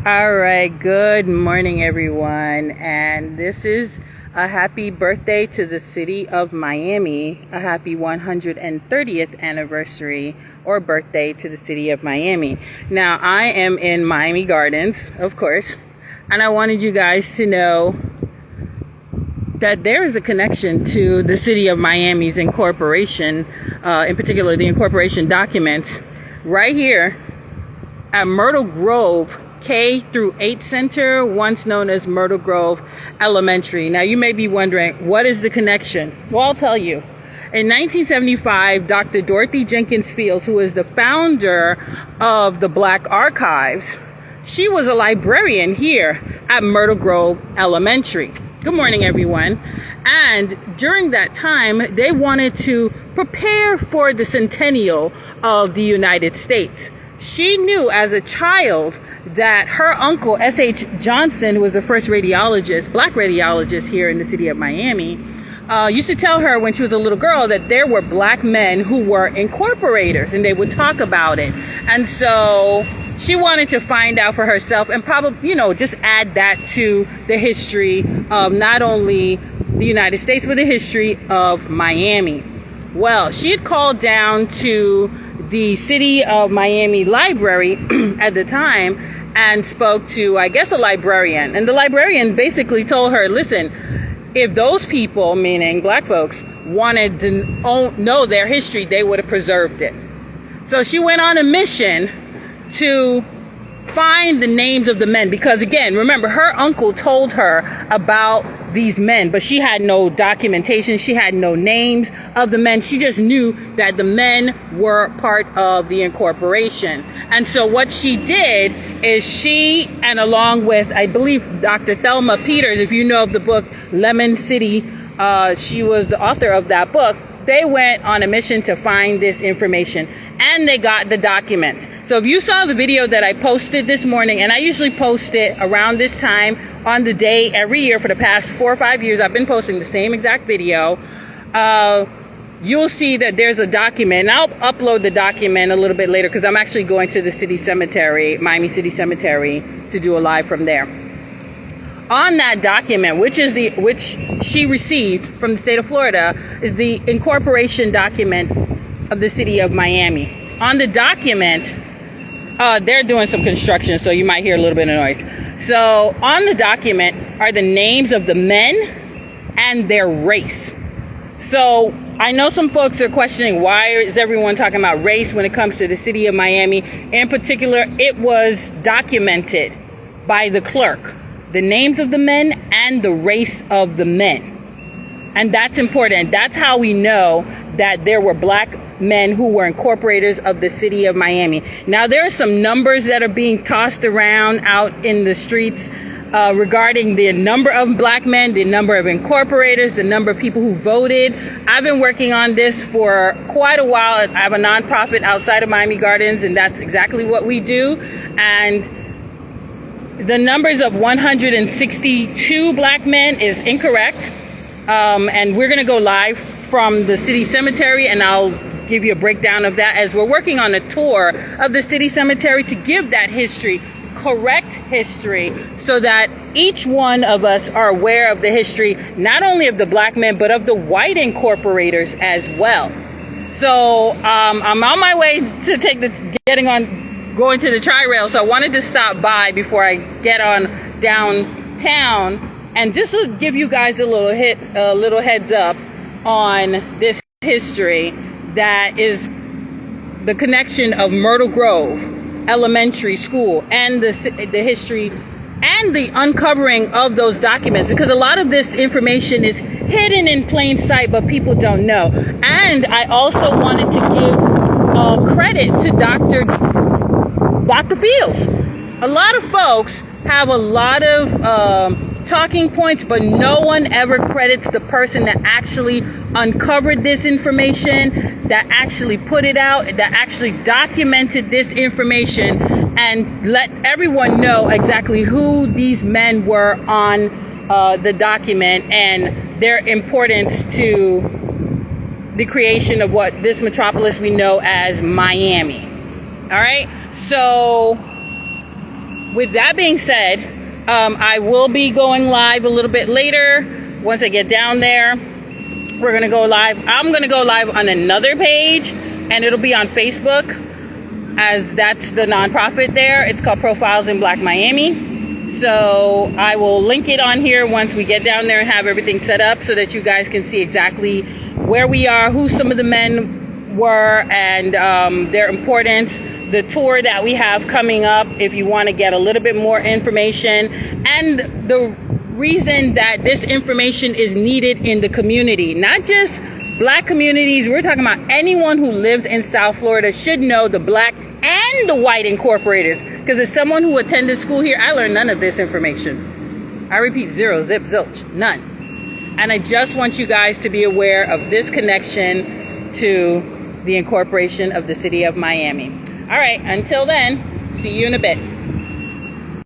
All right, good morning, everyone. And this is a happy birthday to the city of Miami, a happy 130th anniversary or birthday to the city of Miami. Now, I am in Miami Gardens, of course, and I wanted you guys to know that there is a connection to the city of Miami's incorporation, in particular the incorporation documents, right here at Myrtle Grove K through 8 Center, once known as Myrtle Grove Elementary. Now, you may be wondering, what is the connection? Well, I'll tell you. In 1975, Dr. Dorothy Jenkins Fields, who is the founder of the Black Archives, she was a librarian here at Myrtle Grove Elementary. Good morning, everyone. And during that time, they wanted to prepare for the centennial of the United States. She knew as a child that her uncle, S.H. Johnson, who was the first radiologist, black radiologist here in the city of Miami, used to tell her when she was a little girl that there were black men who were incorporators, and they would talk about it. And so she wanted to find out for herself and probably, just add that to the history of not only the United States, but the history of Miami. Well, she had called down to the city of Miami library at the time and spoke to, I guess, a librarian. And the librarian basically told her, listen, if those people, meaning black folks, wanted to know their history, they would have preserved it. So she went on a mission to find the names of the men, because again, remember, her uncle told her about these men, but she had no documentation. She had no names of the men. She just knew that the men were part of the incorporation. And so what she did is she, and along with, I believe, Dr. Thelma Peters, if you know of the book Lemon City, she was the author of that book. They went on a mission to find this information, and they got the documents. So if you saw the video that I posted this morning, and I usually post it around this time on the day every year for the past 4 or 5 years, I've been posting the same exact video. You'll see that there's a document, and I'll upload the document a little bit later because I'm actually going to the city cemetery, Miami City Cemetery, to do a live from there. On that document, which she received from the state of Florida, is the incorporation document of the city of Miami. On the document, they're doing some construction, so you might hear a little bit of noise. So on the document are the names of the men and their race. So I know some folks are questioning, why is everyone talking about race when it comes to the city of Miami? In particular, it was documented by the clerk, the names of the men and the race of the men. And that's important. That's how we know that there were black men who were incorporators of the city of Miami. Now, there are some numbers that are being tossed around out in the streets regarding the number of black men, the number of incorporators, the number of people who voted. I've been working on this for quite a while. I have a nonprofit outside of Miami Gardens, and that's exactly what we do. And the numbers of 162 black men is incorrect. And we're going to go live from the city cemetery, and I'll give you a breakdown of that as we're working on a tour of the city cemetery to give that history, correct history, so that each one of us are aware of the history, not only of the black men, but of the white incorporators as well. So I'm on my way to going to the Tri-Rail, so I wanted to stop by before I get on downtown and just to give you guys a little heads up on this history that is the connection of Myrtle Grove Elementary School and the history and the uncovering of those documents, because a lot of this information is hidden in plain sight, but people don't know. And I also wanted to give credit to Dr. Fields. A lot of folks have a lot of talking points, but no one ever credits the person that actually uncovered this information, that actually put it out, that actually documented this information and let everyone know exactly who these men were on the document and their importance to the creation of what this metropolis we know as Miami. All right, so with that being said, I will be going live a little bit later. Once I get down there, we're going to go live. I'm going to go live on another page, and it'll be on Facebook, as that's the nonprofit there. It's called Profiles in Black Miami. So I will link it on here once we get down there and have everything set up so that you guys can see exactly where we are, who some of the men were, and their importance, the tour that we have coming up if you want to get a little bit more information, and the reason that this information is needed in the community, not just black communities. We're talking about anyone who lives in South Florida should know the black and the white incorporators, because as someone who attended school here, I learned none of this information. I repeat, zero, zip, zilch, none. And I just want you guys to be aware of this connection to the incorporation of the city of Miami. All right, until then, see you in a bit.